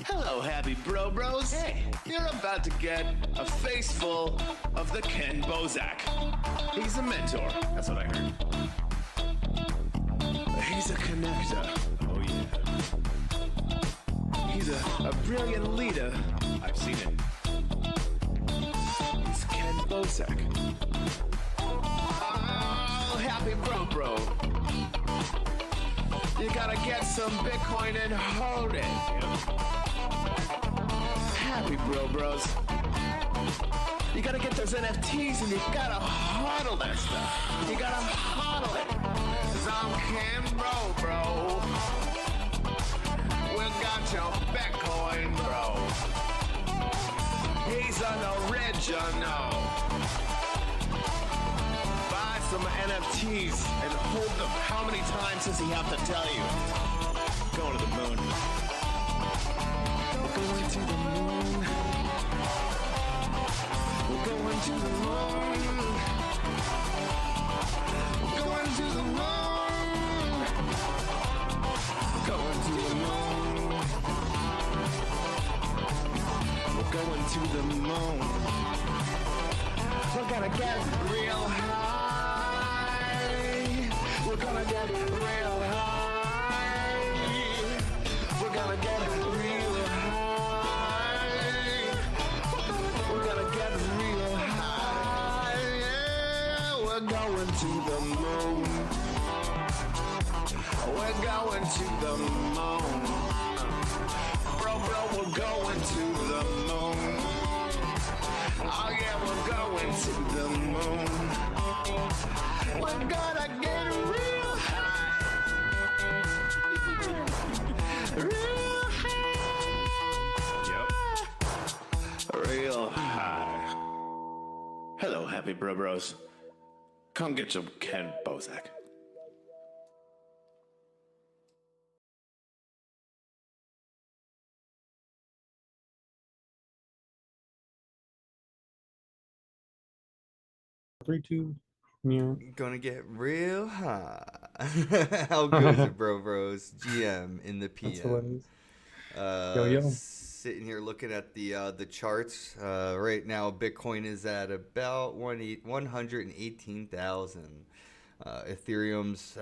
Hello, happy bro bros. Hey, you're about to get a face full of the Ken Bozak. He's a mentor. That's what I heard. He's a connector. Oh yeah. He's a brilliant leader. I've seen it. He's Ken Bozak. Oh, happy bro. You gotta get some Bitcoin and hold it. Happy bros. You gotta get those NFTs and you gotta hodl that stuff. You gotta hodl it. 'Cause I'm Ken bro. We got your Bitcoin, bro. He's an original. Buy some NFTs and hold them. How many times does he have to tell you? Going to the moon. We're going to the moon. We're going to the moon. We're going to the moon. Going to the moon. We're going to the moon. We're gonna get real high. We're gonna get real high. We're gonna get real high. We're gonna get real high. Yeah, we're going to the moon. We're going to the moon. Bro, we're going to the moon. Oh yeah, we're going to the moon. We're gonna get real high. Real high. Yep. Real high. Hello, happy bros. Come get some Ken Bozak. Three, two, yeah. Gonna get real high. How goes it, bros? GM in the That's PM. hilarious. Yo. Sitting here looking at the charts. Right now, Bitcoin is at about 118,000. Ethereum's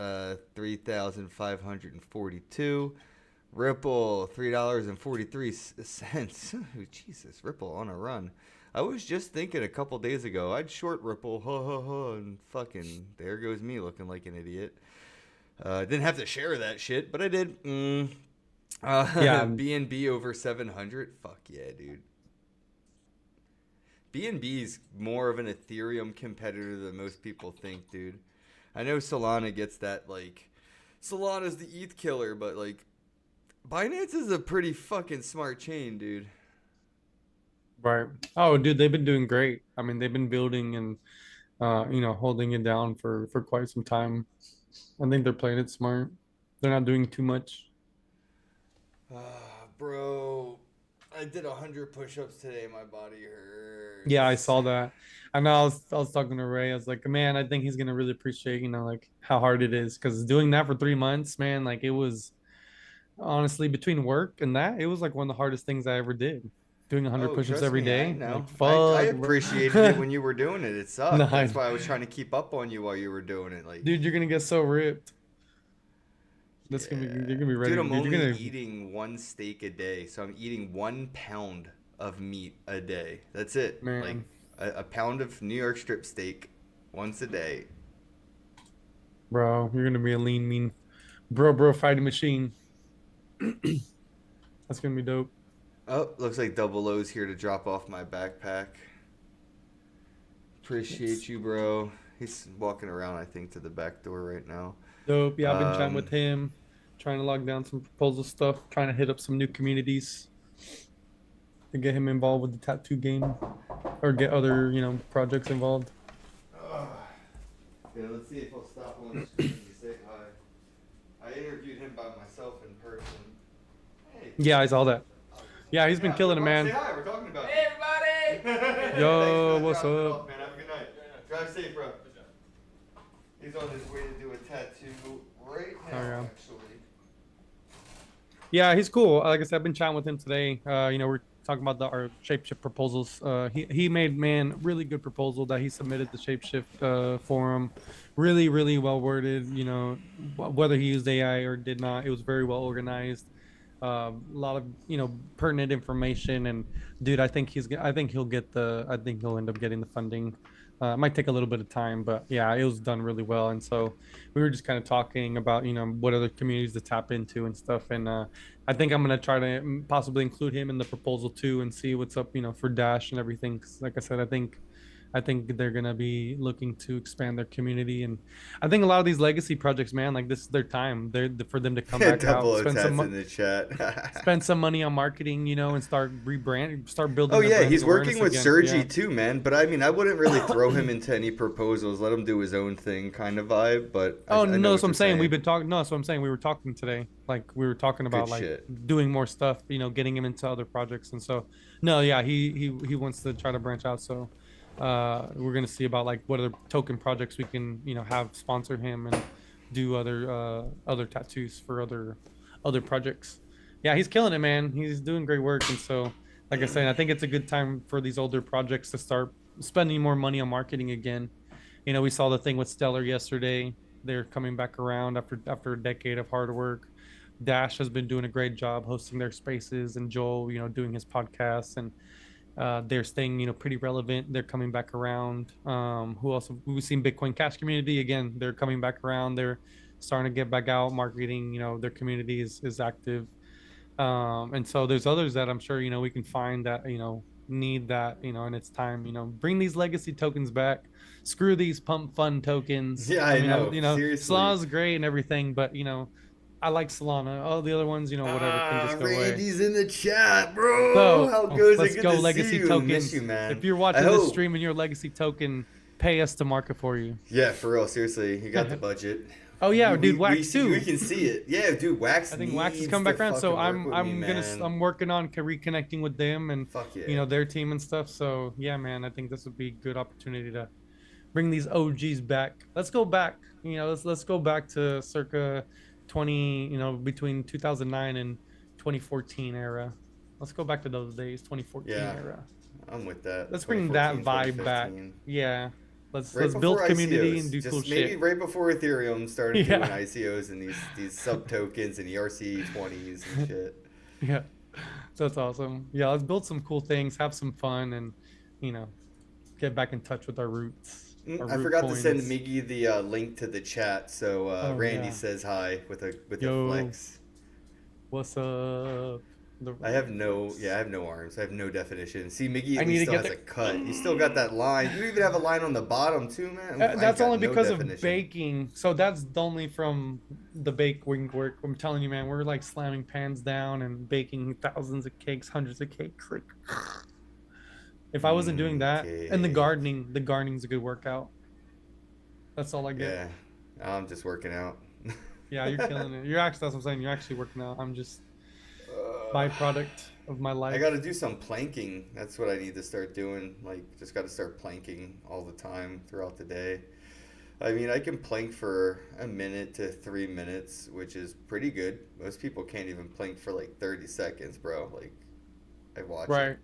3,542. Ripple $3.43. Jesus, Ripple on a run. I was just thinking a couple days ago I'd short Ripple, and fucking there goes me looking like an idiot. Didn't have to share that shit, but I did. Yeah. BNB over 700. Fuck yeah, dude. BNB's more of an Ethereum competitor than most people think, dude. I know Solana gets that, like, Solana's the ETH killer, but, like, Binance is a pretty fucking smart chain, dude. Right. Oh, dude, they've been doing great. I mean, they've been building and holding it down for quite some time. I think they're playing it smart. They're not doing too much. Bro, I did 100 push-ups today. My body hurts. Yeah, I saw that. I know I was talking to Ray. I was like, man, I think he's gonna really appreciate, like how hard it is. Because doing that for 3 months, man, like it was honestly between work and that, it was like one of the hardest things I ever did. Doing 100 push-ups trust every me, day. I know. Like, fuck, I bro. appreciated it when you were doing it. It sucked. No, That's why I was trying to keep up on you while you were doing it. Like, dude, you're gonna get so ripped. That's yeah. you're gonna be ready. Dude, I'm You're only gonna... eating one steak a day, so I'm eating 1 pound of meat a day. That's it. Man. Like a pound of New York strip steak once a day. Bro, you're gonna be a lean, mean bro fighting machine. That's gonna be dope. Oh, looks like Double O's here to drop off my backpack. Appreciate you, bro. He's walking around, I think, to the back door right now. Dope. Yeah, I've been chatting with him, trying to lock down some proposal stuff, trying to hit up some new communities to get him involved with the tattoo game or get other, projects involved. Yeah, let's see if he'll stop on the screen to say hi. I interviewed him by myself in person. Hey. Yeah, I saw that. Yeah, he's been killing it, man. Say hi, we're talking about Hey, everybody! Yo, what's dropping it up? off, man. Have a good night. Drive safe, bro. He's on his way to do a tattoo right now, Oh, yeah. actually. Yeah, he's cool. Like I said, I've been chatting with him today. We're talking about our shapeshift proposals. He made, man, really good proposal that he submitted the shapeshift forum. Really, really well worded. Whether he used AI or did not, it was very well organized. A lot of pertinent information. And dude, I think he'll end up getting the funding. It might take a little bit of time, but yeah, it was done really well. And so we were just kind of talking about what other communities to tap into and stuff. And I think I'm gonna try to possibly include him in the proposal too, and see what's up, for Dash and everything. 'Cause like I said, I think they're gonna be looking to expand their community, and I think a lot of these legacy projects, man, like this is their time. They're for them to come back Double out, tats in the chat. spend some money on marketing, and start building. Oh their yeah, brand he's awareness working with again. Sergi Yeah. too, man. But I mean, I wouldn't really throw him into any proposals. Let him do his own thing, kind of vibe. But Oh I know no, what that's what I'm you're saying. We've been talking. No, that's what I'm saying. We were talking today. Like we were talking about like shit. doing more stuff. Getting him into other projects. And so, no, yeah, he wants to try to branch out. So, we're gonna see about like what other token projects we can have sponsor him and do other tattoos for other projects. Yeah, he's killing it, man. He's doing great work. And so, like I said, I think it's a good time for these older projects to start spending more money on marketing again. We saw the thing with Stellar yesterday. They're coming back around after a decade of hard work. Dash has been doing a great job hosting their spaces, and Joel, doing his podcasts, and they're staying, pretty relevant. They're coming back around. Who else? We've seen Bitcoin Cash community again. They're coming back around. They're starting to get back out marketing. Their community is active. And so there's others that I'm sure we can find that need that and it's time bring these legacy tokens back. Screw these pump fund tokens. Yeah, I know. Seriously, Seriously. Solana's great and everything, but I like Solana. All the other ones, whatever, can just go away. Randy's in the chat, bro. So How goes let's it? Good go to legacy see you. tokens. Miss you, man. If you're watching I this hope- stream and you're a legacy token, pay us to market for you. Yeah, for real. Seriously, you got the budget. Oh yeah, We- dude, we- Wax too. We can see it. Yeah, dude, Wax. I think Wax is needs coming to back around, so fucking work I'm with me, man. I'm working on reconnecting with them and Fuck yeah. their team and stuff. So yeah, man, I think this would be a good opportunity to bring these OGs back. Let's go back. Let's go back to circa 20. Between 2009 and 2014 era. Let's go back to those days, 2014 Yeah. era. I'm with that. Let's bring that 2014, vibe back. 2015. Yeah, let's Right build before community ICOs, and do just cool maybe shit. right before Ethereum started Yeah. doing ICOs and these sub tokens and ERC20s and shit. Yeah, so that's awesome. Yeah, let's build some cool things, have some fun, and get back in touch with our roots. I forgot to send Miggy the link to the chat, so Randy yeah. says hi with a Yo. flex. What's up? I have no arms. I have no definition. See, Miggy I at need least to still get has a cut. You still got that line. You even have a line on the bottom too, man. I That's got only no because of definition. baking. So that's only from the bake wing work. I'm telling you, man, we're like slamming pans down and baking thousands of cakes, hundreds of cakes. Like, if I wasn't doing that, and the gardening's a good workout. That's all I get. Yeah, I'm just working out. Yeah, you're killing it. That's what I'm saying. You're actually working out. I'm just byproduct of my life. I got to do some planking. That's what I need to start doing. Like, just got to start planking all the time throughout the day. I mean, I can plank for a minute to 3 minutes, which is pretty good. Most people can't even plank for like 30 seconds, bro. Like, I watch Right. it.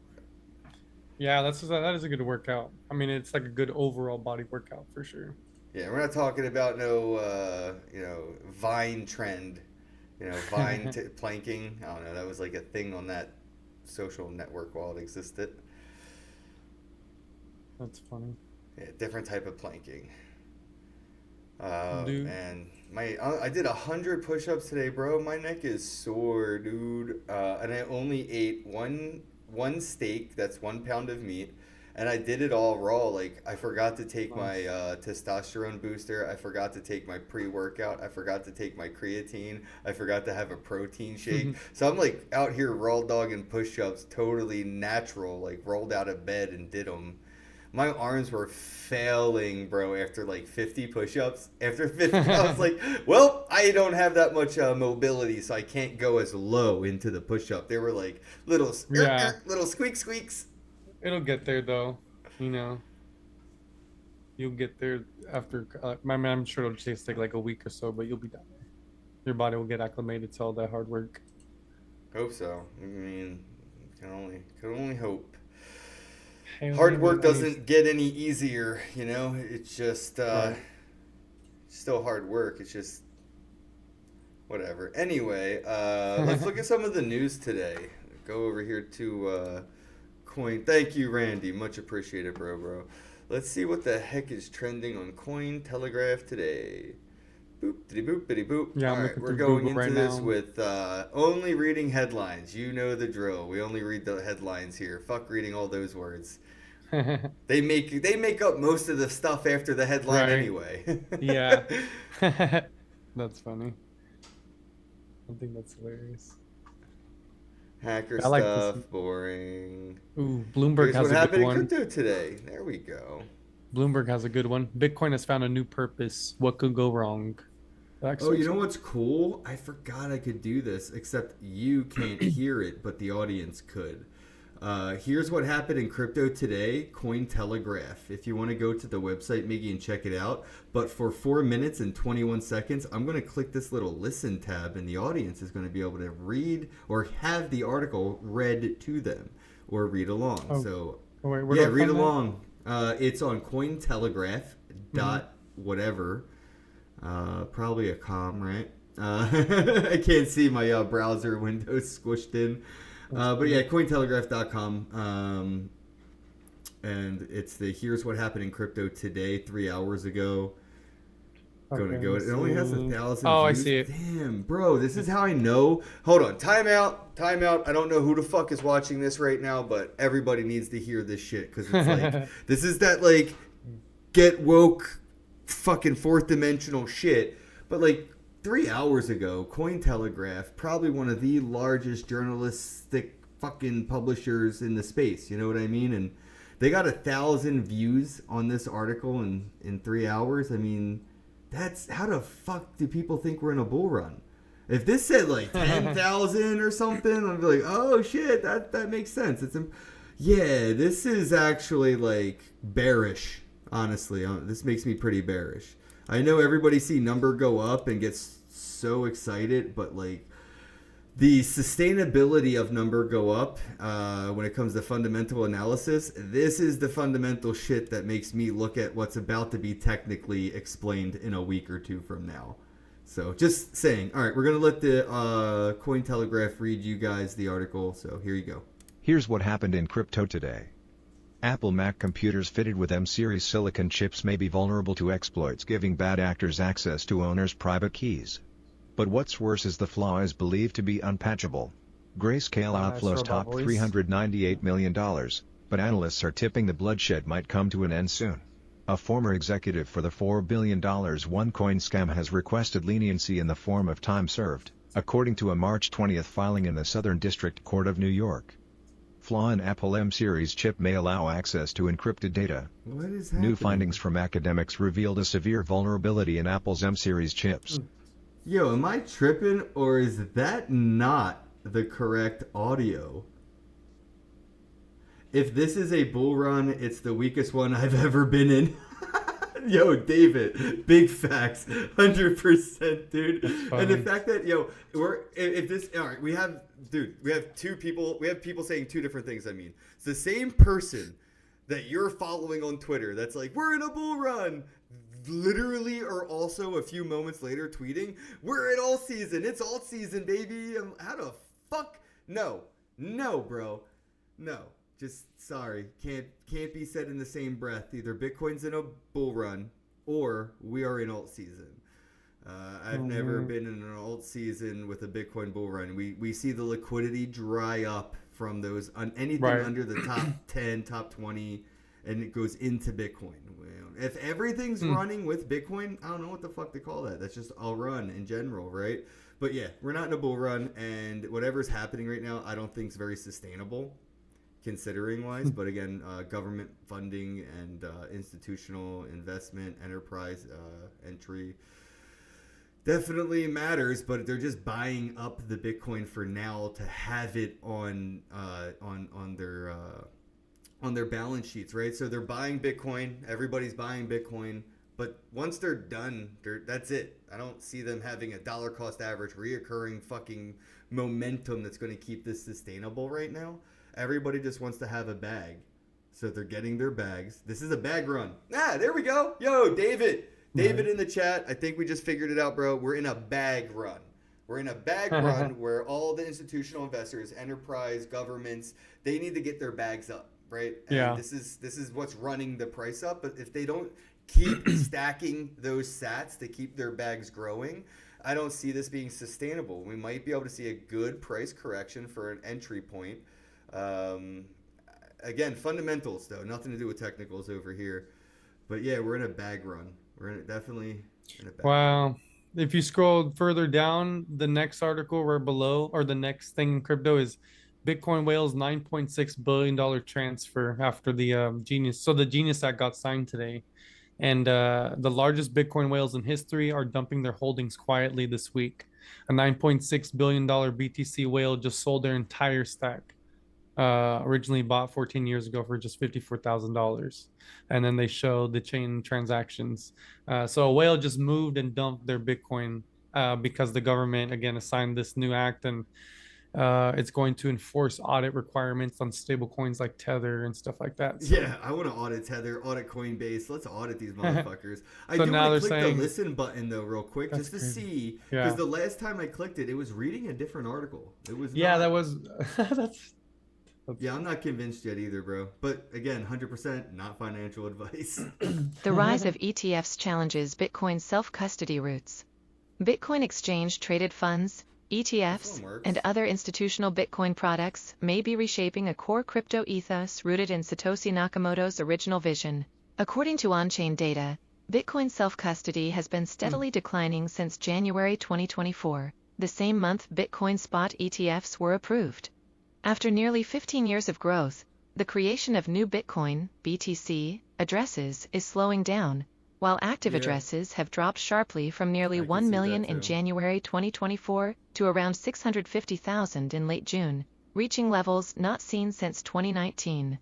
Yeah, that is a good workout. I mean, it's like a good overall body workout for sure. Yeah, we're not talking about no, Vine trend, Vine planking. I don't know. That was like a thing on that social network while it existed. That's funny. Yeah, different type of planking. Dude. And I did 100 push-ups today, bro. My neck is sore, dude. And I only ate one steak. That's 1 pound of meat. And I did it all raw. Like, I forgot to take my testosterone booster. I forgot to take my pre-workout. I forgot to take my creatine. I forgot to have a protein shake. So I'm like out here raw dogging push-ups, totally natural, like rolled out of bed and did them. My arms were failing, bro, after like 50 push-ups. After 50, I was like, well, I don't have that much mobility, so I can't go as low into the push-up. They were like little squeaks. It'll get there though, You'll get there after. I'm sure it'll just take like a week or so, but you'll be done. Your body will get acclimated to all that hard work. Hope so. I mean, can only hope. Hey, Hard work I need- doesn't get any easier, you know. It's just Right. still hard work. It's just whatever. Anyway, let's look at some of the news today. Go over here to Coin. Thank you, Randy. Much appreciated, bro. Let's see what the heck is trending on Coin Telegraph today. Boop, bitty boop, bitty boop. Yeah, I'm All right, looking we're through going Google into right this now. with only reading headlines. You know the drill. We only read the headlines here. Fuck reading all those words. They make up most of the stuff after the headline Right. anyway. Yeah. That's funny. I think that's hilarious. Hacker I like stuff, this. boring. Ooh, Bloomberg Here's has what a good happened in one. crypto today. There we go. Bloomberg has a good one. Bitcoin has found a new purpose. What could go wrong? Oh, you know what's cool? I forgot I could do this, except you can't hear it, but the audience could. Here's what happened in crypto today, Cointelegraph. If you want to go to the website, Miggy, and check it out. But for 4 minutes and 21 seconds, I'm going to click this little listen tab, and the audience is going to be able to read or have the article read to them or read along. Oh, So, Oh, wait, where yeah, do I read find that? along. It's on Cointelegraph dot whatever. Probably a com, right? I can't see my browser window squished in. But yeah, Cointelegraph.com. And it's the here's what happened in crypto today, 3 hours ago. Gonna Okay, go. let's It only has see. 1,000 Oh, I views. see it. Damn, bro, this is how I know. Hold on, time out. I don't know who the fuck is watching this right now, but everybody needs to hear this shit because it's like this is that like get woke fucking fourth dimensional shit. But like 3 hours ago, Cointelegraph, probably one of the largest journalistic fucking publishers in the space, you know what I mean? And they got 1,000 views on this article in 3 hours. I mean, that's how the fuck do people think we're in a bull run? If this said like 10,000 or something, I'd be like, oh shit, that makes sense. Yeah, this is actually like bearish. Honestly, this makes me pretty bearish. I know everybody see number go up and gets so excited, but like the sustainability of number go up when it comes to fundamental analysis, this is the fundamental shit that makes me look at what's about to be technically explained in a week or two from now. So just saying. All right, we're going to let the Cointelegraph read you guys the article. So here you go. Here's what happened in crypto today. Apple Mac computers fitted with M-series silicon chips may be vulnerable to exploits giving bad actors access to owners' private keys. But what's worse is the flaw is believed to be unpatchable. Grayscale outflows robot top voice. $398 million, but analysts are tipping the bloodshed might come to an end soon. A former executive for the $4 billion OneCoin scam has requested leniency in the form of time served, according to a March 20 filing in the Southern District Court of New York. Flaw in Apple M-series chip may allow access to encrypted data. What is happening? New findings from academics revealed a severe vulnerability in Apple's M-series chips. Yo, am I tripping or is that not the correct audio? If this is a bull run, it's the weakest one I've ever been in. Yo, David, big facts, 100%, dude. And the fact that we have people saying two different things. I mean, it's the same person that you're following on Twitter that's like, we're in a bull run. Literally, or also a few moments later tweeting, we're in all season. It's all season, baby. How the fuck? No, bro. No. Just sorry, can't be said in the same breath. Either Bitcoin's in a bull run or we are in alt season. I've never been in an alt season with a Bitcoin bull run. We see the liquidity dry up from those on anything under the top 10, top 20, and it goes into Bitcoin. If everything's running with Bitcoin, I don't know what the fuck to call that. That's just a run in general, right? But yeah, we're not in a bull run, and whatever's happening right now, I don't think is very sustainable. Considering wise, but again, government funding and institutional investment, enterprise entry definitely matters. But they're just buying up the Bitcoin for now to have it on their balance sheets, right? So they're buying Bitcoin. Everybody's buying Bitcoin. But once they're done, that's it. I don't see them having a dollar cost average, reoccurring fucking momentum that's going to keep this sustainable right now. Everybody just wants to have a bag. So they're getting their bags. This is a bag run. Ah, there we go. Yo, David. David in the chat. I think we just figured it out, bro. We're in a bag run. We're in a bag run where all the institutional investors, enterprise, governments, they need to get their bags up, right? And Yeah. this is what's running the price up. But if they don't keep stacking those sats to keep their bags growing, I don't see this being sustainable. We might be able to see a good price correction for an entry point. Again, fundamentals though, nothing to do with technicals over here. But yeah, we're in a bag run. We're definitely in a bag run. Wow. If you scroll further down, the next article right below, or the next thing in crypto is Bitcoin whales $9.6 billion transfer after the Genius. So the Genius Act got signed today. And the largest Bitcoin whales in history are dumping their holdings quietly this week. A $9.6 billion BTC whale just sold their entire stack. Originally bought 14 years ago for just $54,000. And then they show the chain transactions. So a whale just moved and dumped their Bitcoin because the government, again, assigned this new act, and it's going to enforce audit requirements on stable coins like Tether and stuff like that. So, Yeah, I want to audit Tether, audit Coinbase. Let's audit these motherfuckers. I So do now want to they're click saying- the listen button though, real quick, That's just to crazy. see. Yeah. Because the last time I clicked it, it was reading a different article. It was yeah, not- that was that's Yeah, I'm not convinced yet either, bro. But again, 100% not financial advice. The rise of ETFs challenges Bitcoin's self-custody roots. Bitcoin exchange-traded funds, ETFs, This one works. and other institutional Bitcoin products may be reshaping a core crypto ethos rooted in Satoshi Nakamoto's original vision. According to on-chain data, Bitcoin self-custody has been steadily declining since January 2024, the same month Bitcoin spot ETFs were approved. After nearly 15 years of growth, the creation of new Bitcoin, BTC, addresses is slowing down, while active Yeah. addresses have dropped sharply from nearly I can 1 see million that in too. January 2024 to around 650,000 in late June, reaching levels not seen since 2019.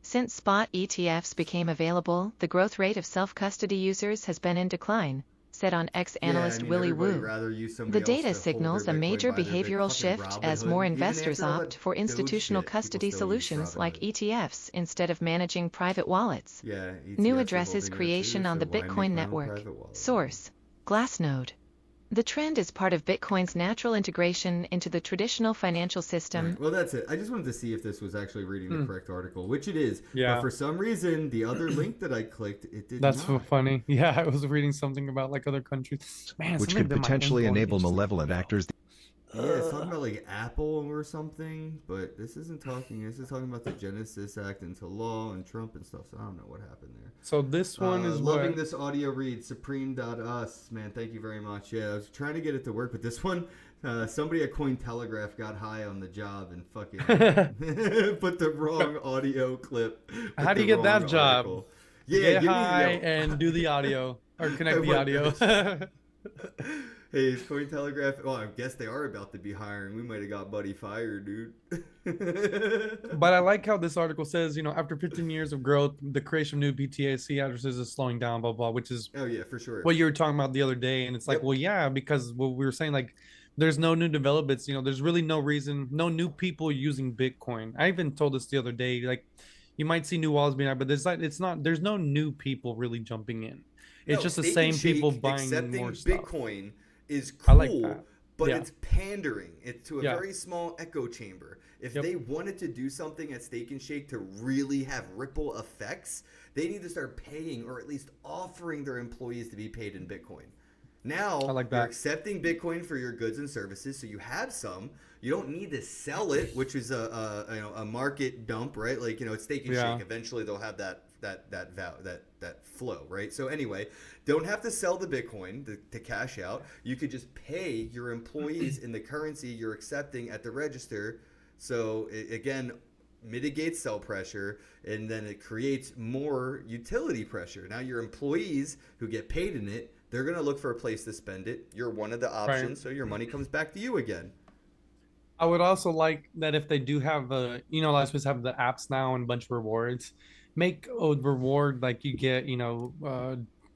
Since spot ETFs became available, the growth rate of self-custody users has been in decline, said on X analyst Willy everybody Woo. rather use The somebody else to data hold signals their a Bitcoin, major buy their behavioral fucking shift as Robinhood. more Even investors after all opt that for Doge institutional shit, people custody still use solutions like Robinhood. ETFs instead of managing private wallets. Yeah, New ETFs are addresses holding there creation too, on so the why make Bitcoin my own network. private wallet? Source: Glassnode. The trend is part of Bitcoin's natural integration into the traditional financial system. Right, well, that's it. I just wanted to see if this was actually reading the correct article, which it is. Yeah. But for some reason, the other link that I clicked, it did that's so not. funny. Yeah, I was reading something about like other countries. Man, which somebody could bit my potentially info. enable Just- malevolent actors. Yeah, it's talking about like Apple or something, but this isn't talking. This is talking about the Genesis Act into law and Trump and stuff. So I don't know what happened there. So this one is loving what? this audio read. Supreme.us, man. Thank you very much. Yeah, I was trying to get it to work, but this one, somebody at Cointelegraph got high on the job and fucking put the wrong audio clip. with How do the you get that wrong job? article. Yeah, Get give me high yo. and do the audio or connect I the want audio. this. Hey, is Cointelegraph? Well, I guess they are about to be hiring. We might have got Buddy fired, dude. But I like how this article says, you know, after 15 years of growth, the creation of new BTC addresses is slowing down, blah, blah, which is Oh yeah, for sure. what you were talking about the other day. And it's like, Yep. well, yeah, because what we were saying, like, there's no new developments, you know, there's really no reason, no new people using Bitcoin. I even told this the other day, like, you might see new walls being out, but there's like, it's not, there's no new people really jumping in. It's No, just the Steak same and Shake people buying accepting more stuff. Bitcoin is I cool, like that. but Yeah. it's pandering. It's to a Yeah. very small echo chamber. If Yep. they wanted to do something at Steak and Shake to really have ripple effects, they need to start paying or at least offering their employees to be paid in Bitcoin. Now I like you're that. accepting Bitcoin for your goods and services, so you have some. You don't need to sell it, which is a market dump, right? Like, you know, it's Steak and Yeah. Shake. Eventually, they'll have that flow, right? So anyway, don't have to sell the Bitcoin to cash out. You could just pay your employees in the currency you're accepting at the register. So it, again, mitigates sell pressure, and then it creates more utility pressure. Now your employees who get paid in it, they're going to look for a place to spend it. You're one of the options, so your money comes back to you again. I would also like that if they do have you know, let's just have the apps now and a bunch of rewards, make a reward like you get, you know,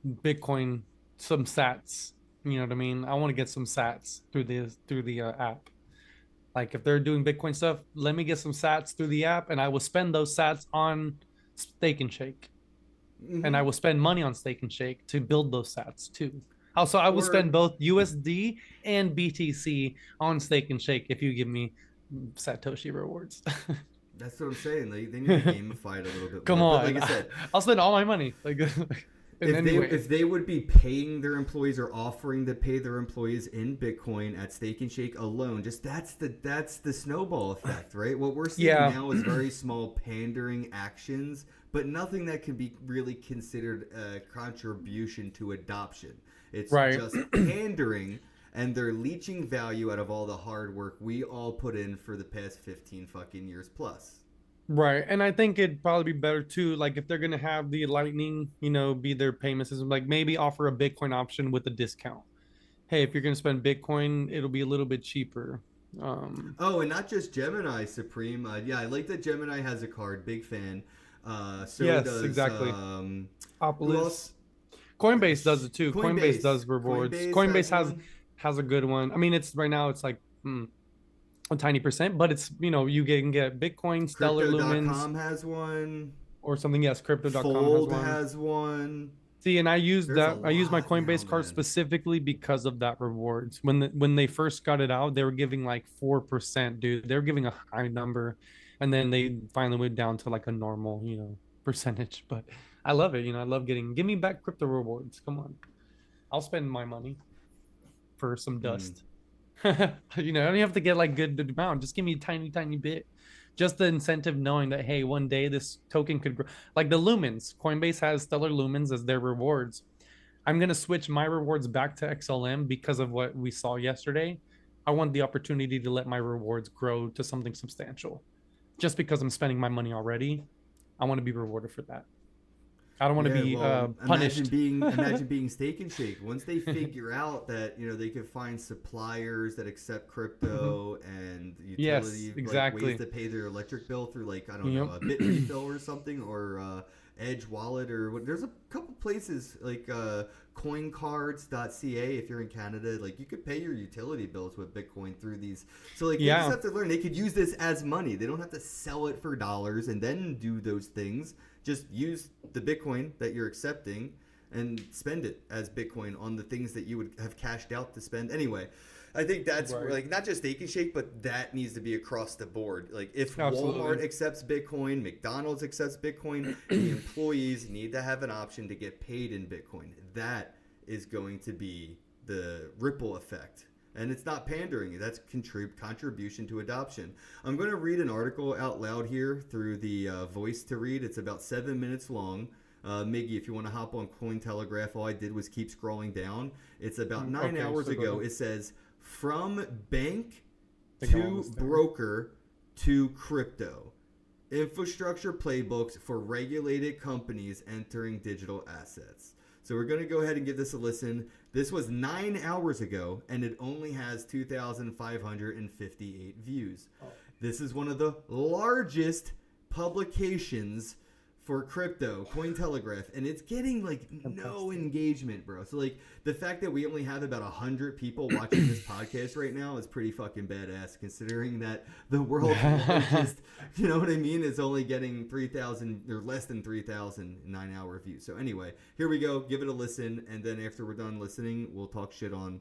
Bitcoin some sats. You know what I mean? I want to get some sats through the app. Like if they're doing Bitcoin stuff, let me get some sats through the app, and I will spend those sats on Steak and Shake, and I will spend money on Steak and Shake to build those sats too. Also, I will spend both USD and BTC on Steak and Shake if you give me Satoshi rewards. That's what I'm saying. They need to gamify it a little bit Come more. on, But like I said, I'll spend all my money. Like if they would be paying their employees or offering to pay their employees in Bitcoin at Steak and Shake alone, just that's the snowball effect, right? What we're seeing now is very small pandering actions, but nothing that can be really considered a contribution to adoption. It's just pandering, and they're leeching value out of all the hard work we all put in for the past 15 fucking years plus. Right. And I think it'd probably be better too, like if they're gonna have the Lightning, you know, be their payment system, like maybe offer a Bitcoin option with a discount. Hey, if you're gonna spend Bitcoin, it'll be a little bit cheaper. Oh, and not just Gemini Supreme. Yeah, I like that Gemini has a card. Big fan. So yes, does, exactly. Who Opolis. else? Coinbase does it too. Coinbase does rewards. Coinbase has a good one. I mean, it's right now it's like a tiny percent, but it's, you know, you can get Bitcoin, Stellar Lumens. Crypto.com has one. Or something. Yes, Crypto.com Fold has one. See, and I used I used my Coinbase now, card man. specifically because of that rewards. When they first got it out, they were giving like 4%, dude. They were giving a high number, and then they finally went down to like a normal, you know, percentage. But I love it. You know, I love give me back crypto rewards. Come on, I'll spend my money for some dust. You know, I don't have to get like good amount. Just give me a tiny bit. Just the incentive knowing that, hey, one day this token could grow. Like the Lumens, Coinbase has Stellar Lumens as their rewards. I'm going to switch my rewards back to XLM because of what we saw yesterday. I want the opportunity to let my rewards grow to something substantial. Just because I'm spending my money already, I want to be rewarded for that. I don't want to be punished. Imagine being Steak and Shake. Once they figure out that, you know, they can find suppliers that accept crypto and utility ways to pay their electric bill through, like, I don't know, a Bitrefill or something, or Edge Wallet, or what. There's a couple places like coincards.ca if you're in Canada. Like, you could pay your utility bills with Bitcoin through these. So like, they just have to learn they could use this as money. They don't have to sell it for dollars and then do those things. Just use the Bitcoin that you're accepting and spend it as Bitcoin on the things that you would have cashed out to spend anyway. I think that's like not just Steak and Shake, but that needs to be across the board. Like if Walmart accepts Bitcoin, McDonald's accepts Bitcoin, the employees need to have an option to get paid in Bitcoin. That is going to be the ripple effect. And it's not pandering. That's contribution to adoption. I'm going to read an article out loud here through the voice to read. It's about 7 minutes long. Miggy, if you want to hop on Cointelegraph, all I did was keep scrolling down. It's about 9 hours ago. It says, from bank to broker to crypto. Infrastructure playbooks for regulated companies entering digital assets. So we're going to go ahead and give this a listen. This was 9 hours ago, and it only has 2,558 views. This is one of the largest publications for crypto, Cointelegraph, and it's getting like no engagement, bro. So like the fact that we only have about 100 people watching this podcast right now is pretty fucking badass, considering that the world's largest, you know what I mean, is only getting 3,000 or less than 3,000 9-hour views. So anyway, here we go. Give it a listen, and then after we're done listening, we'll talk shit on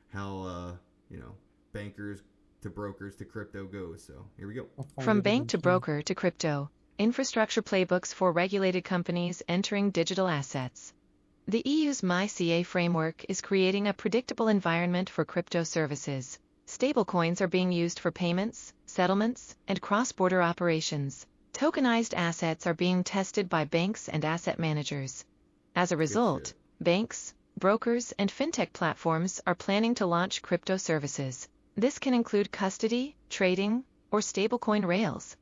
how you know, bankers to brokers to crypto goes. So here we go. From bank to broker to crypto. Infrastructure playbooks for regulated companies entering digital assets. The EU's MyCA framework is creating a predictable environment for crypto services. Stablecoins are being used for payments, settlements, and cross-border operations. Tokenized assets are being tested by banks and asset managers. As a result, banks, brokers, and fintech platforms are planning to launch crypto services. This can include custody, trading, or stablecoin rails.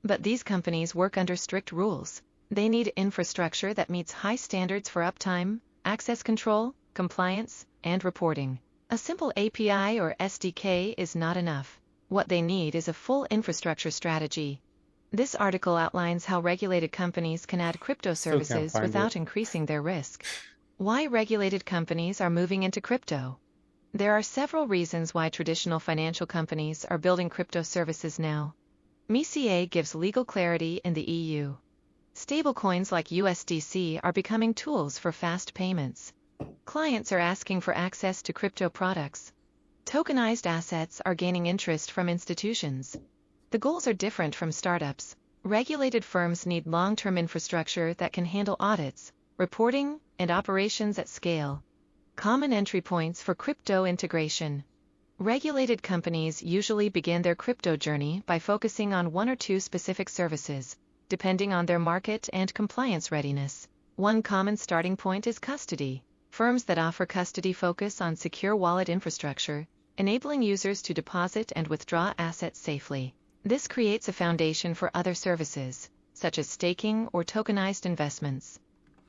But these companies work under strict rules. They need infrastructure that meets high standards for uptime, access control, compliance, and reporting. A simple API or SDK is not enough. What they need is a full infrastructure strategy. This article outlines how regulated companies can add crypto services without increasing their risk. Why regulated companies are moving into crypto. There are several reasons why traditional financial companies are building crypto services now. MiCA gives legal clarity in the EU. Stablecoins like USDC are becoming tools for fast payments. Clients are asking for access to crypto products. Tokenized assets are gaining interest from institutions. The goals are different from startups. Regulated firms need long-term infrastructure that can handle audits, reporting, and operations at scale. Common entry points for crypto integration. Regulated companies usually begin their crypto journey by focusing on one or two specific services, depending on their market and compliance readiness. One common starting point is custody. Firms that offer custody focus on secure wallet infrastructure, enabling users to deposit and withdraw assets safely. This creates a foundation for other services, such as staking or tokenized investments.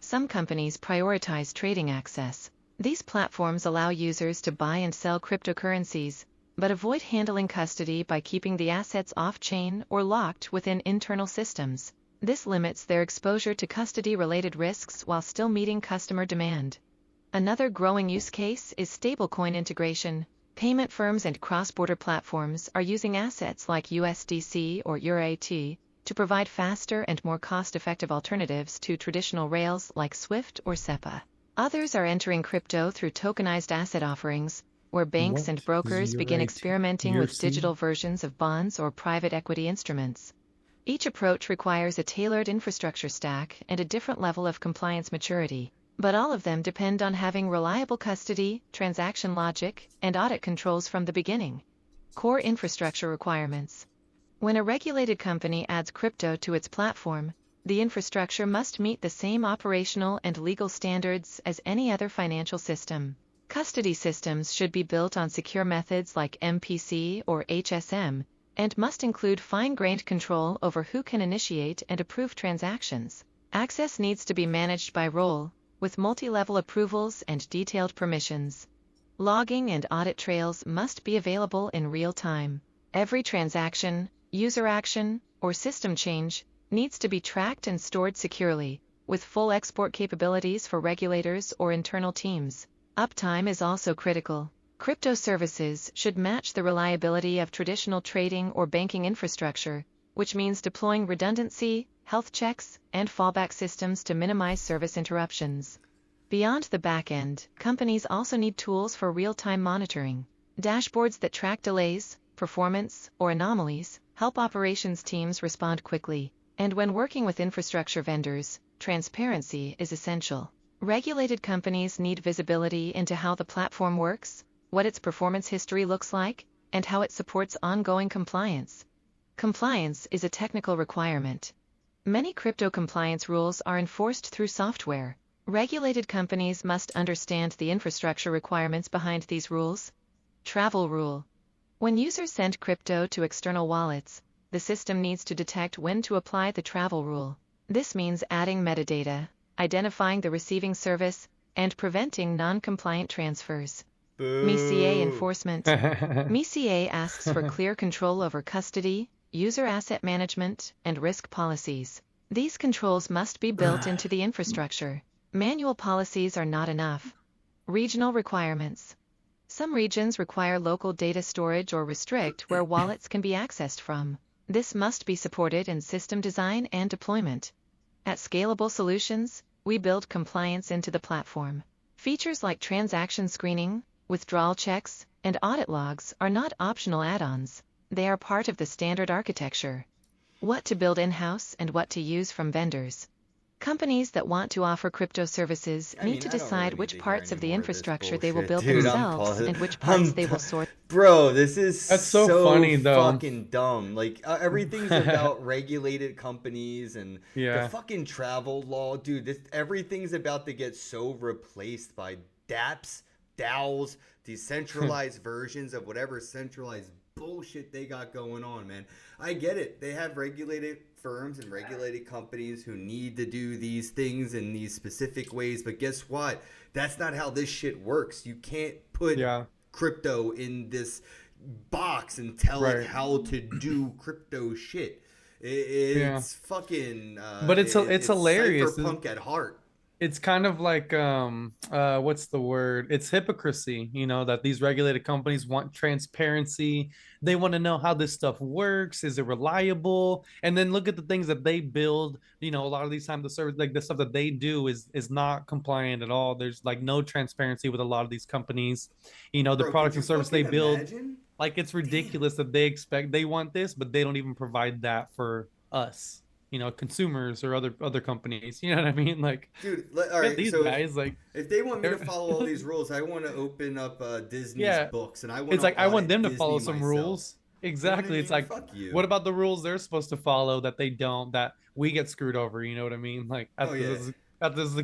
Some companies prioritize trading access. These platforms allow users to buy and sell cryptocurrencies, but avoid handling custody by keeping the assets off-chain or locked within internal systems. This limits their exposure to custody-related risks while still meeting customer demand. Another growing use case is stablecoin integration. Payment firms and cross-border platforms are using assets like USDC or EURAT to provide faster and more cost-effective alternatives to traditional rails like SWIFT or SEPA. Others are entering crypto through tokenized asset offerings, where banks What and is brokers begin EURAT? experimenting with ERC? digital versions of bonds or private equity instruments. Each approach requires a tailored infrastructure stack and a different level of compliance maturity, but all of them depend on having reliable custody, transaction logic, and audit controls from the beginning. Core infrastructure requirements. When a regulated company adds crypto to its platform, the infrastructure must meet the same operational and legal standards as any other financial system. Custody systems should be built on secure methods like MPC or HSM, and must include fine-grained control over who can initiate and approve transactions. Access needs to be managed by role, with multi-level approvals and detailed permissions. Logging and audit trails must be available in real time. Every transaction, user action, or system change needs to be tracked and stored securely, with full export capabilities for regulators or internal teams. Uptime is also critical. Crypto services should match the reliability of traditional trading or banking infrastructure, which means deploying redundancy, health checks, and fallback systems to minimize service interruptions. Beyond the backend, companies also need tools for real-time monitoring. Dashboards that track delays, performance, or anomalies help operations teams respond quickly. And when working with infrastructure vendors, transparency is essential. Regulated companies need visibility into how the platform works, what its performance history looks like, and how it supports ongoing compliance. Compliance is a technical requirement. Many crypto compliance rules are enforced through software. Regulated companies must understand the infrastructure requirements behind these rules. Travel rule. When users send crypto to external wallets, the system needs to detect when to apply the travel rule. This means adding metadata, identifying the receiving service, and preventing non-compliant transfers. MiCA enforcement. MiCA asks for clear control over custody, user asset management, and risk policies. These controls must be built into the infrastructure. Manual policies are not enough. Regional requirements. Some regions require local data storage or restrict where wallets can be accessed from. This must be supported in system design and deployment. At Scalable Solutions, we build compliance into the platform. Features like transaction screening, withdrawal checks, and audit logs are not optional add-ons. They are part of the standard architecture. What to build in-house and what to use from vendors. Companies that want to offer crypto services need to decide which parts of the infrastructure they will build themselves and which parts they will source. Bro, this is That's so funny, though. fucking dumb. Like everything's about regulated companies and Yeah. the fucking travel law, dude. Everything's about to get so replaced by DApps, DAOs, decentralized versions of whatever centralized bullshit they got going on, man. I get it. They have regulated firms and regulated companies who need to do these things in these specific ways, but guess what? That's not how this shit works. You can't put crypto in this box and tell it how to do crypto shit. It's fucking but it's hilarious. Cypherpunk at heart. it's kind of like what's the word, it's hypocrisy, you know, that these regulated companies want transparency. They want to know how this stuff works, is it reliable, and then look at the things that they build. You know, a lot of these times the service, like the stuff that they do is not compliant at all. There's like no transparency with a lot of these companies. You know, the Bro, could products you and service fucking they build, imagine? like it's ridiculous that they want this, but they don't even provide that for us, you know, consumers or other companies. You know what I mean? Like, Dude, all man, right, these so guys, like, if they want me to they're follow all these rules, I want to open up Disney's yeah, books and I want it's to like I want audit them to Disney follow some myself. rules. You know what I Exactly. It's mean? like, Fuck you. what about the rules they're supposed to follow that they don't, that we get screwed over? You know what I mean? Like, Oh yeah. as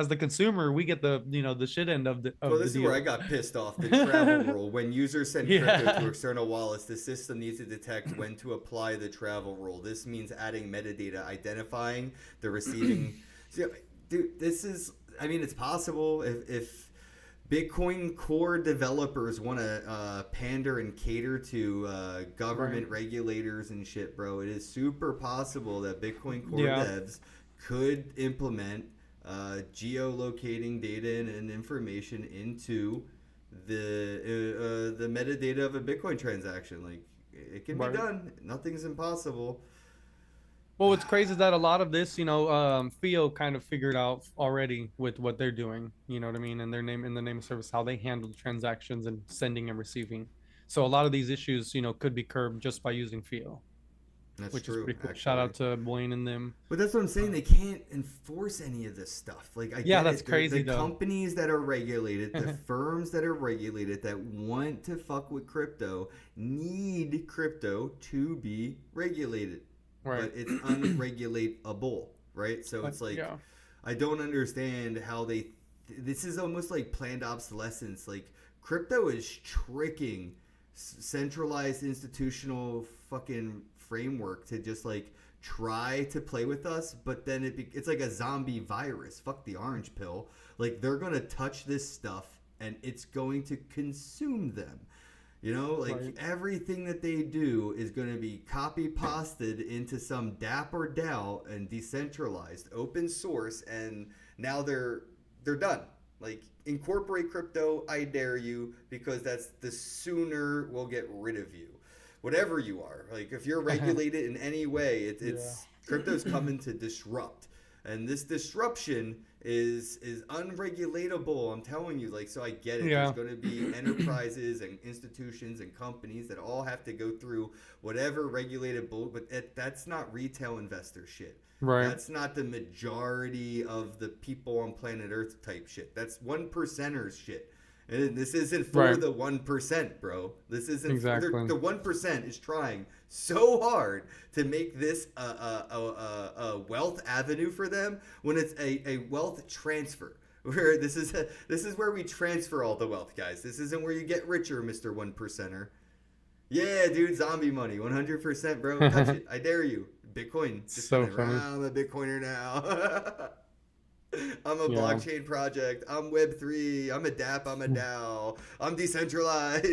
the consumer, we get the, you know, the shit end of Well, the this is deal. where I got pissed off. The travel rule. When users send crypto Yeah. to external wallets, the system needs to detect when to apply the travel rule. This means adding metadata, identifying the receiving. So, dude, this is. I mean, it's possible if Bitcoin core developers want to pander and cater to government regulators and shit, bro. It is super possible that Bitcoin core Yeah. devs could implement geolocating data and information into the metadata of a Bitcoin transaction. Like, it can be Right. done. Nothing's impossible. Well, what's crazy is that a lot of this, you know, Theo kind of figured out already with what they're doing. You know what I mean? And their name, in the name of service, how they handle transactions and sending and receiving. So a lot of these issues, you know, could be curbed just by using Theo, That's which true. is pretty cool. Actually. Shout out to Blaine and them. But that's what I'm saying. They can't enforce any of this stuff. Like, I Yeah, get that's it. crazy, The though. companies that are regulated, the firms that are regulated, that want to fuck with crypto, need crypto to be regulated. Right. But it's unregulatable, right? So it's like, yeah. I don't understand how they. This is almost like planned obsolescence. Like, crypto is tricking centralized institutional fucking framework to just like try to play with us, but then it's like a zombie virus. Fuck the orange pill. Like, they're gonna touch this stuff and it's going to consume them. You know, like, Right. everything that they do is going to be copy pasted into some DApp or DAO and decentralized, open source, and now they're done. Like, incorporate crypto, I dare you, because that's the sooner we'll get rid of you. Whatever you are, like, if you're regulated in any way, it's crypto's coming to disrupt, and this disruption is unregulatable. I'm telling you, like, so I get it. Yeah. There's going to be enterprises and institutions and companies that all have to go through whatever regulated but that's not retail investor shit. Right. That's not the majority of the people on planet Earth type shit. That's 1%ers shit. And this isn't for Right. the 1%, bro. This isn't Exactly. the 1% is trying so hard to make this a wealth avenue for them when it's a wealth transfer. Where this is where we transfer all the wealth, guys. This isn't where you get richer, Mr. 1%er. Yeah, dude, zombie money, 100%, bro. Touch it. I dare you. Bitcoin. Just So kinda, funny. I'm a Bitcoiner now. I'm a Yeah. blockchain project. I'm Web3. I'm a DApp. I'm a DAO. I'm decentralized.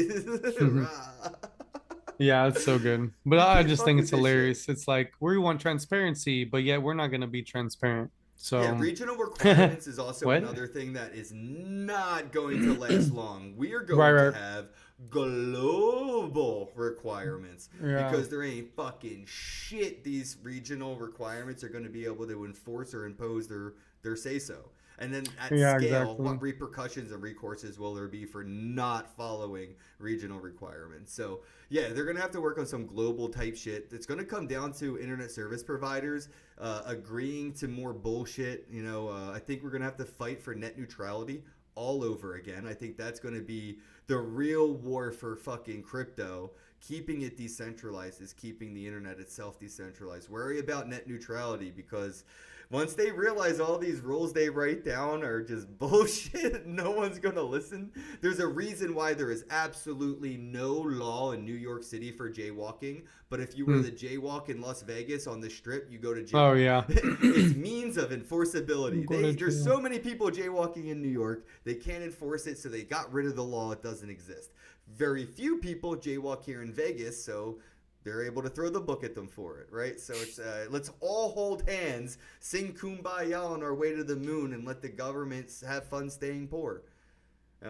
Yeah, it's so good. But You I can't just fuck think with it's this shit. hilarious. It's like we want transparency, but yet we're not going to be transparent. So Yeah, regional requirements is also What? another thing that is not going to last long. We are going Right. to have global requirements Yeah. because there ain't fucking shit these regional requirements are going to be able to enforce or impose their say so. And then at Yeah, scale, exactly. what repercussions and recourses will there be for not following regional requirements? So, yeah, they're going to have to work on some global type shit. It's going to come down to internet service providers agreeing to more bullshit. You know, I think we're going to have to fight for net neutrality all over again. I think that's going to be the real war for fucking crypto. Keeping it decentralized is keeping the internet itself decentralized. Worry about net neutrality because once they realize all these rules they write down are just bullshit, no one's going to listen. There's a reason why there is absolutely no law in New York City for jaywalking. But if you were to jaywalk in Las Vegas on the strip, you go to jail. Oh yeah. It's means of enforceability. Go to There's jail. so many people jaywalking in New York, they can't enforce it, so they got rid of the law. It doesn't exist. Very few people jaywalk here in Vegas, so they're able to throw the book at them for it, right? So it's let's all hold hands, sing kumbaya on our way to the moon, and let the governments have fun staying poor.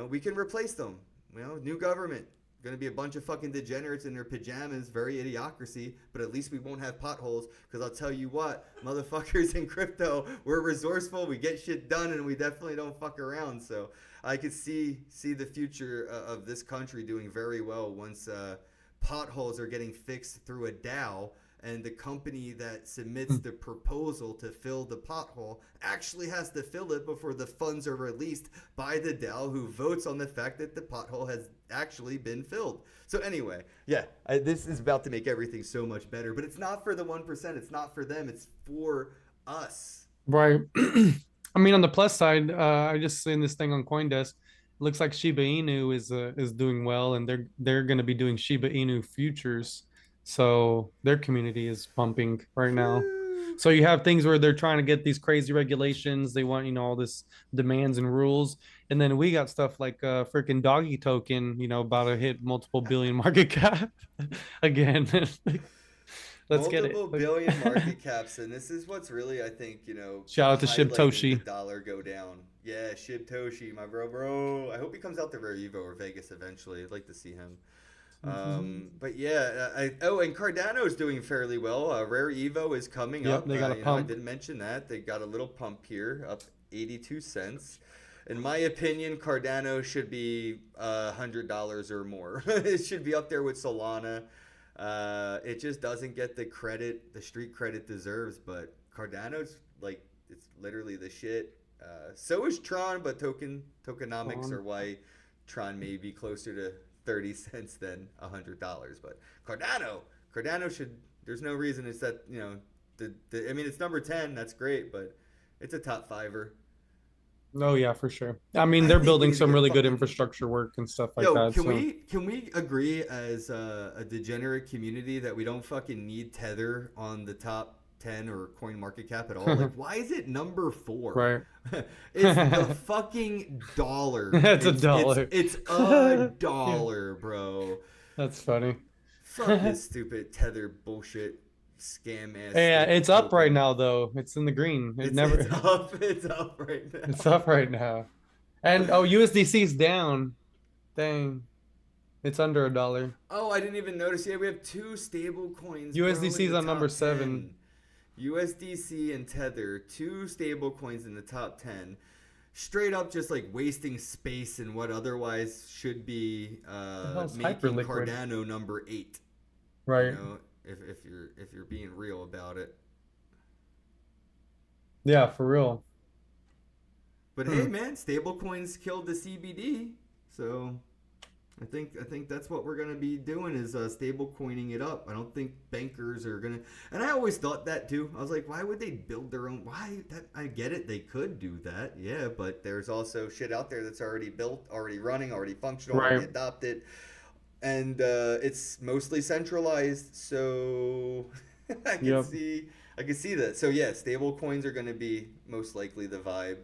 We can replace them. New government. Going to be a bunch of fucking degenerates in their pajamas, very idiocracy, but at least we won't have potholes, because I'll tell you what, motherfuckers in crypto, we're resourceful, we get shit done, and we definitely don't fuck around. So I could see the future of this country doing very well once potholes are getting fixed through a DAO, and the company that submits the proposal to fill the pothole actually has to fill it before the funds are released by the DAO, who votes on the fact that the pothole has actually been filled. So anyway, yeah, this is about to make everything so much better, but it's not for the 1%. It's not for them. It's for us. Right. I mean, on the plus side, I just seen this thing on CoinDesk. Looks like Shiba Inu is doing well, and they're going to be doing Shiba Inu futures. So their community is pumping right now. So you have things where they're trying to get these crazy regulations. They want, all this demands and rules. And then we got stuff like freaking doggy token, about to hit multiple billion market cap again. Let's get it. Multiple billion market caps. And this is what's really, I think, shout out to highlighting Shibtoshi. the dollar go down. Yeah, Shibtoshi, my bro. I hope he comes out to Rare Evo or Vegas eventually. I'd like to see him. But yeah, and Cardano is doing fairly well. Rare Evo is coming up. They got a pump. I didn't mention that. They got a little pump here, up 82 cents. In my opinion, Cardano should be $100 or more. It should be up there with Solana. It just doesn't get the credit, the street credit deserves. But Cardano's it's literally the shit. So is Tron, but tokenomics are why Tron may be closer to 30 cents than $100. But Cardano should, there's no reason it's that, I mean, it's number 10. That's great, but it's a top fiver. Oh yeah, for sure. I mean, they're building some really good infrastructure work and stuff like that. Can we agree as a degenerate community that we don't fucking need Tether on the top 10 or coin market cap at all? Why is it number 4? Right. It's the fucking dollar. It's a dollar. It's a dollar, bro. That's funny. Fuck this stupid Tether bullshit scam ass. Yeah, it's up right now though. It's in the green. It's up. It's up right now. It's up right now. And USDC's down. Dang. It's under $1. Oh, I didn't even notice. Yeah, we have 2 stable coins. USDC's on number 7. USDC and Tether, 2 stable coins in the top 10. Straight up just wasting space in what otherwise should be making Cardano number 8. Right. If you're being real about it. Yeah, for real. But hey man, stable coins killed the CBD. So I think that's what we're gonna be doing is stable coining it up. I don't think bankers are gonna. And I always thought that too. I was like, why would they build their own? I get it. They could do that, yeah. But there's also shit out there that's already built, already running, already functional, already adopted, and it's mostly centralized. So I can see that. So yeah, stable coins are gonna be most likely the vibe.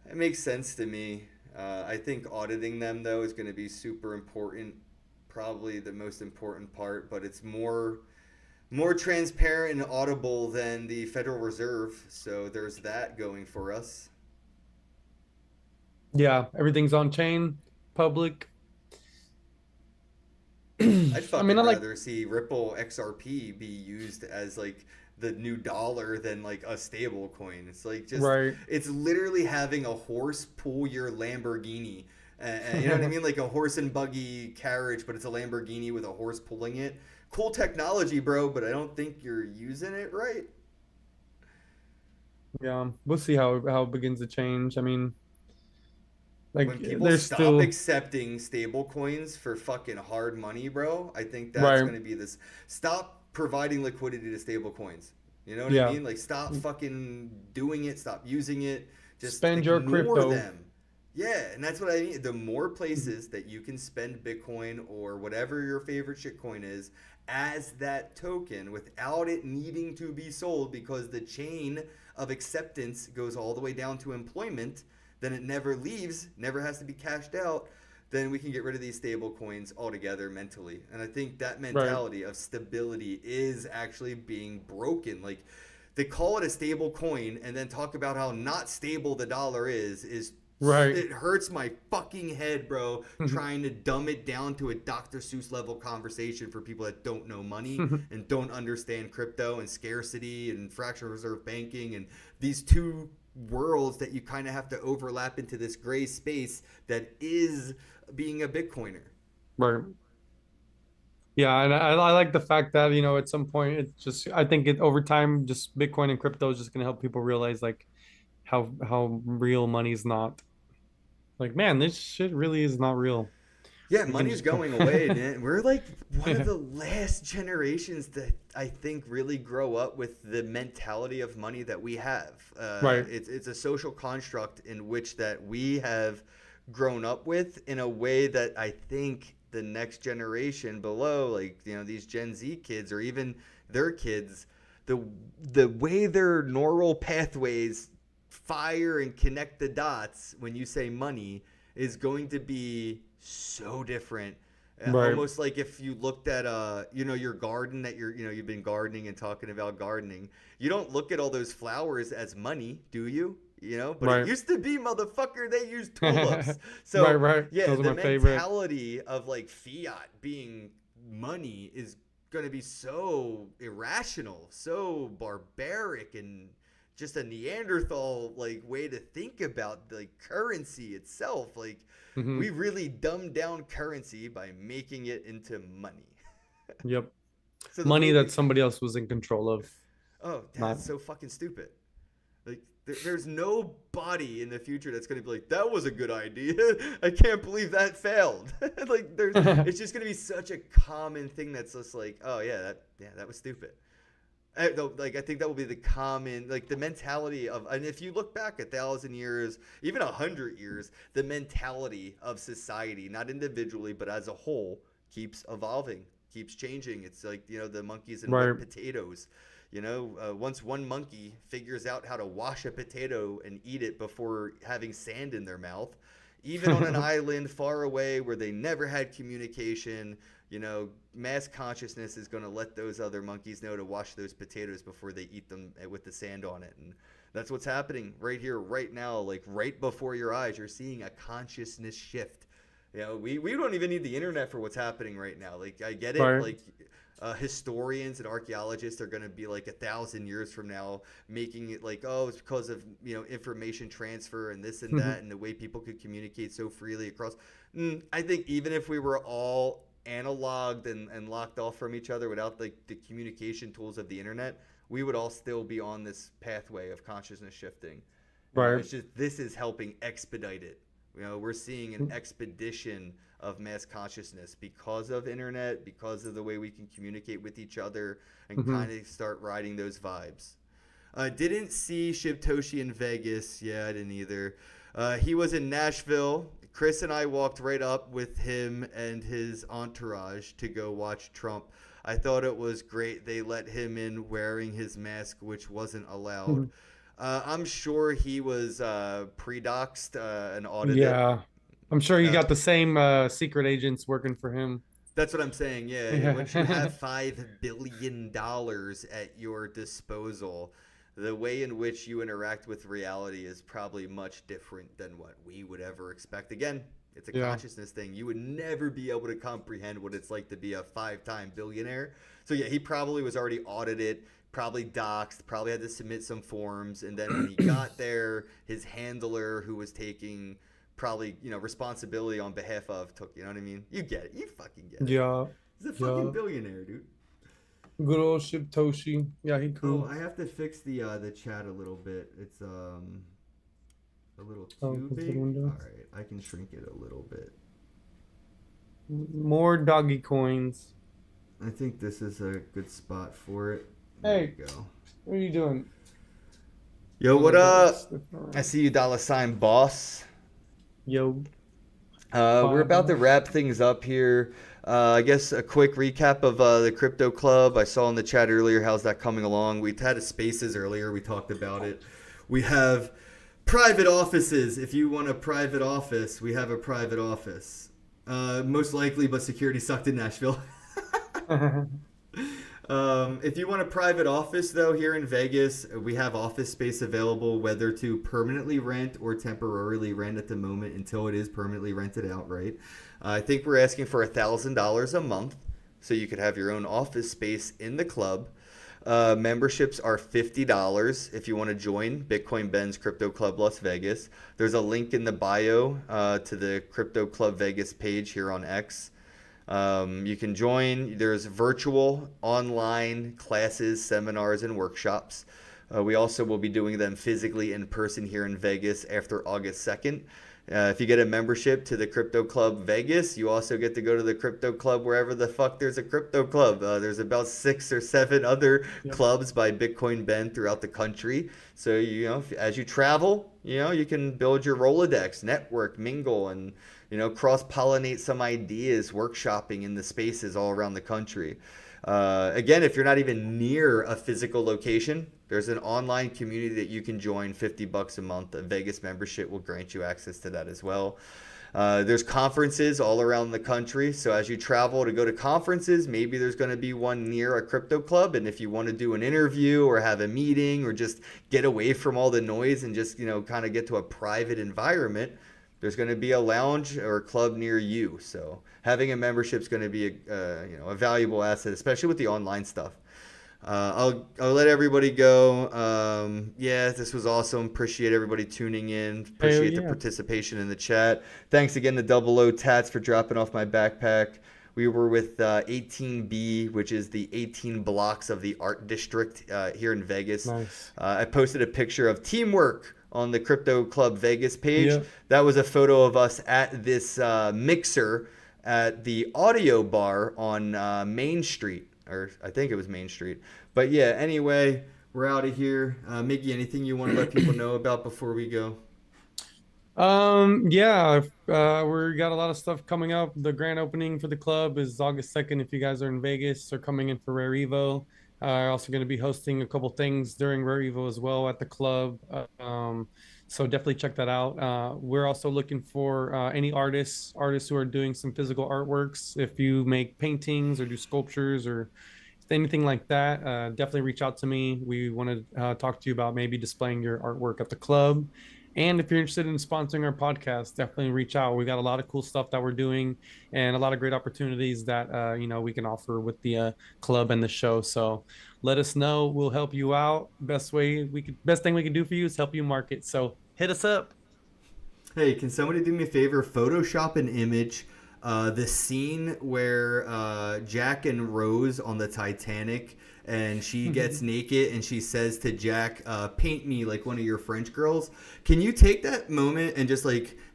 It makes sense to me. I think auditing them, though, is going to be super important, probably the most important part, but it's more transparent and audible than the Federal Reserve, so there's that going for us. Yeah, everything's on chain, public. I'd fucking rather see Ripple XRP be used as the new dollar than a stable coin. It's it's literally having a horse pull your Lamborghini. You know what I mean? Like a horse and buggy carriage, but it's a Lamborghini with a horse pulling it. Cool technology, bro, but I don't think you're using it right. Yeah, we'll see how it begins to change. I mean, when people stop accepting stable coins for fucking hard money, bro, I think that's going to be this. Stop providing liquidity to stable coins. You know what I mean? Stop fucking doing it. Stop using it. Just spend your crypto. Them. Yeah, and that's what I mean. The more places that you can spend Bitcoin or whatever your favorite shitcoin is as that token without it needing to be sold, because the chain of acceptance goes all the way down to employment, then it never leaves, never has to be cashed out. then we can get rid of these stable coins altogether mentally. And I think that mentality of stability is actually being broken. Like, they call it a stable coin and then talk about how not stable the dollar is Right. It hurts my fucking head, bro, trying to dumb it down to a Dr. Seuss level conversation for people that don't know money and don't understand crypto and scarcity and fractional reserve banking and these two worlds that you kind of have to overlap into this gray space that is being a Bitcoiner. Right. Yeah, and I like the fact that, you know, at some point it's just, I think it over time, just Bitcoin and crypto is just gonna help people realize like how real money is not. Like, man, this shit really is not real. Yeah, can money's just- going away, man. We're like one of the last generations that I think really grow up with the mentality of money that we have. Right. It's a social construct in which that we have grown up with in a way that I think the next generation below, like, you know, these Gen Z kids or even their kids, the way their neural pathways fire and connect the dots when you say money is going to be so different. Right. Almost like if you looked at you know, your garden that you've been gardening and talking about gardening, you don't look at all those flowers as money, do you? You know, but Right. it used to be, motherfucker, they used tulips. So Right. yeah, Those are the my favorite. mentality of like fiat being money is going to be so irrational, so barbaric, and just a Neanderthal like way to think about like currency itself. Like, Mhm. we really dumbed down currency by making it into money. Yep. So the Money way that we- somebody else was in control of. Oh, that's Not- so fucking stupid. Like, there's nobody in the future that's going to be like, that was a good idea. I can't believe that failed. Like, it's just going to be such a common thing that's just like, oh, yeah, that was stupid. Like, I think that will be the common, like, the mentality of, and if you look back 1,000 years, even 100 years, the mentality of society, not individually, but as a whole, keeps evolving, keeps changing. It's like, you know, the monkeys and Right. whipped potatoes. You know, once one monkey figures out how to wash a potato and eat it before having sand in their mouth, even on an island far away where they never had communication, you know, mass consciousness is going to let those other monkeys know to wash those potatoes before they eat them with the sand on it. And that's what's happening right here, right now, like right before your eyes. You're seeing a consciousness shift. You know, we don't even need the internet for what's happening right now. Like, I get it. Right. Like, historians and archaeologists are going to be like 1,000 years from now making it like, oh, it's because of, you know, information transfer and this and that and the way people could communicate so freely across. I think even if we were all analogued and locked off from each other without like the communication tools of the internet, we would all still be on this pathway of consciousness shifting. You know, Right. it's just, this is helping expedite it. You know, we're seeing an expedition of mass consciousness because of internet, because of the way we can communicate with each other and kind of start riding those vibes. Didn't see Shibtoshi in Vegas. Yeah, I didn't either. He was in Nashville. Chris and I walked right up with him and his entourage to go watch Trump. I thought it was great. They let him in wearing his mask, which wasn't allowed. I'm sure he was pre-doxed and audited. Yeah. I'm sure you Yeah. got the same secret agents working for him. That's what I'm saying. Yeah. Yeah. Once you have $5 billion at your disposal, the way in which you interact with reality is probably much different than what we would ever expect. Again, it's a Yeah. consciousness thing. You would never be able to comprehend what it's like to be a 5-time billionaire. So yeah, he probably was already audited, probably doxxed, probably had to submit some forms. And then when he got there, his handler who was taking probably, you know, responsibility on behalf of took, you know what I mean? You get it. You fucking get it. Yeah. He's a fucking Yeah. billionaire, dude. Good old Shibtoshi. Yeah, he cool. Oh, I have to fix the chat a little bit. It's a little too Oh, what's the big. All window? right, I can shrink it a little bit. More doggy coins. I think this is a good spot for it. Hey. There we go. What are you doing? Yo, what up? I see you, $ boss. Yo. We're about to wrap things up here. I guess a quick recap of the Crypto Club. I saw in the chat earlier, how's that coming along? We had a Spaces earlier. We talked about it. We have private offices. If you want a private office, we have a private office. most likely, but security sucked in Nashville. If you want a private office, though, here in Vegas, we have office space available, whether to permanently rent or temporarily rent at the moment until it is permanently rented out, right? I think we're asking for $1,000 a month, so you could have your own office space in the club. Memberships are $50 if you want to join Bitcoin Ben's Crypto Club Las Vegas. There's a link in the bio to the Crypto Club Vegas page here on X. You can join. There's virtual, online classes, seminars, and workshops. We also will be doing them physically in person here in Vegas after August 2nd. If you get a membership to the Crypto Club Vegas, you also get to go to the Crypto Club wherever the fuck there's a crypto club. There's about 6 or 7 other clubs by Bitcoin Ben throughout the country. So, as you travel, you can build your Rolodex, network, mingle, and, cross-pollinate some ideas, workshopping in the spaces all around the country. Again, if you're not even near a physical location, there's an online community that you can join, $50 a month. A Vegas membership will grant you access to that as well. There's conferences all around the country. So as you travel to go to conferences, maybe there's going to be one near a crypto club. And if you want to do an interview or have a meeting or just get away from all the noise and just, kind of get to a private environment, there's going to be a lounge or a club near you. So having a membership is going to be a valuable asset, especially with the online stuff. I'll let everybody go. This was awesome. Appreciate everybody tuning in. Appreciate the participation in the chat. Thanks again to Double O Tats for dropping off my backpack. We were with 18B, which is the 18 blocks of the art district here in Vegas. Nice. I posted a picture of teamwork on the Crypto Club Vegas page. Yep. That was a photo of us at this mixer at the audio bar on Main Street. Or I think it was Main Street. But yeah, anyway, we're out of here. Mickey, anything you want to let people know about before we go? We got a lot of stuff coming up. The grand opening for the club is August 2nd. If you guys are in Vegas or coming in for Rare Evo, also going to be hosting a couple things during Rare Evo as well at the club. So definitely check that out. We're also looking for any artists who are doing some physical artworks. If you make paintings or do sculptures or anything like that, definitely reach out to me. We want to talk to you about maybe displaying your artwork at the club. And if you're interested in sponsoring our podcast, definitely reach out. We got a lot of cool stuff that we're doing and a lot of great opportunities that, we can offer with the club and the show. So let us know. We'll help you out. Best thing we can do for you is help you market. So hit us up. Hey, can somebody do me a favor? Photoshop an image. The scene where Jack and Rose on the Titanic, and she gets naked and she says to Jack, paint me like one of your French girls. Can you take that moment and just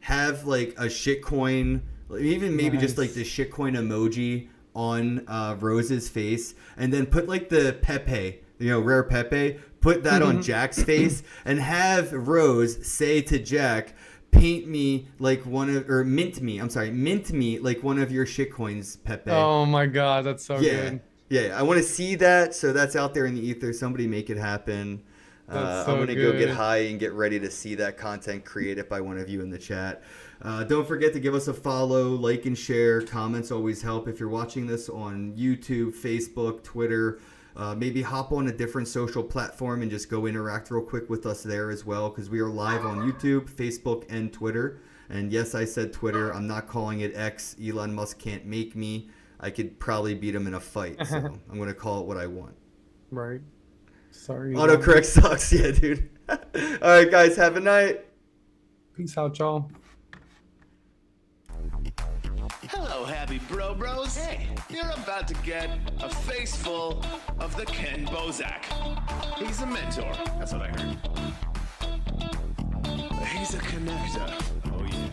have a shitcoin, even maybe just the shitcoin emoji on Rose's face, and then put the Pepe, rare Pepe, put that on Jack's face, and have Rose say to Jack, mint me like one of your shitcoins, Pepe. Oh my God, that's so good. Yeah, I want to see that, so that's out there in the ether. Somebody make it happen. I'm going to go get high and get ready to see that content created by one of you in the chat. Don't forget to give us a follow, like and share. Comments always help. If you're watching this on YouTube, Facebook, Twitter, maybe hop on a different social platform and just go interact real quick with us there as well, because we are live on YouTube, Facebook, and Twitter. And yes, I said Twitter. I'm not calling it X. Elon Musk can't make me. I could probably beat him in a fight, so I'm going to call it what I want. Right. Sorry. Autocorrect sucks. Yeah, dude. All right, guys. Have a night. Peace out, y'all. Hello, happy bros. Hey, you're about to get a face full of the Ken Bozak. He's a mentor. That's what I heard. He's a connector. Oh, yeah.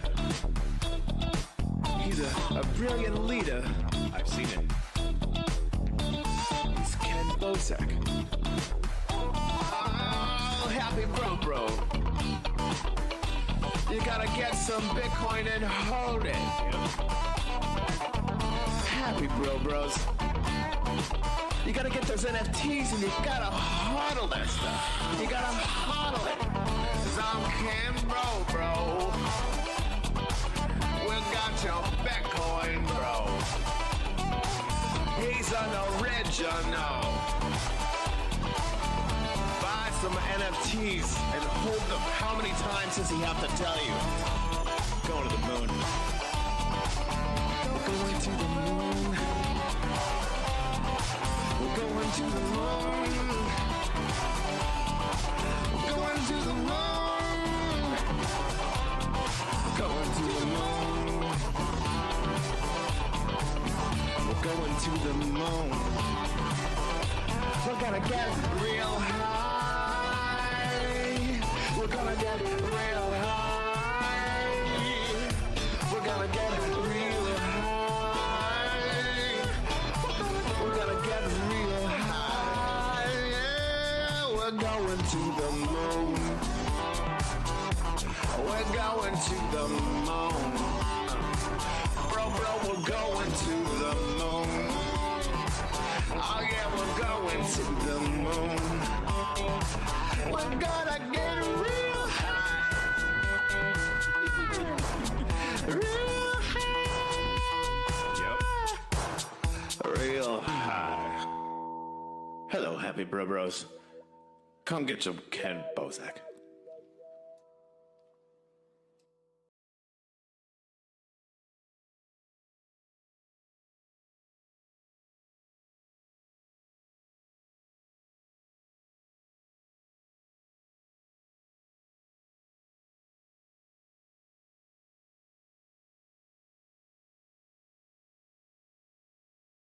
He's a brilliant leader. I've seen it. He's Ken Bozak. Oh, happy bro. You gotta get some Bitcoin and hold it. Happy bros. You gotta get those NFTs and you gotta hodl that stuff. You gotta hodl it. 'Cause I'm Ken Bro. we got your Bitcoin bro. He's an original. Buy some NFTs and hold them. How many times does he have to tell you? Going to the moon. We're going to the moon. We're going to the moon. We're going to the moon. Going to the moon. We're going to the moon. We're gonna get real high. We're gonna get real high. We're gonna get real high. We're gonna get real high. Yeah, we're going to the moon. We're going to the moon. Bro, we're going to the moon. Oh yeah, we're going to the moon. We're gonna get real high. Real high. Yep. Real high. Hello, happy bros. Come get your Ken Bozak.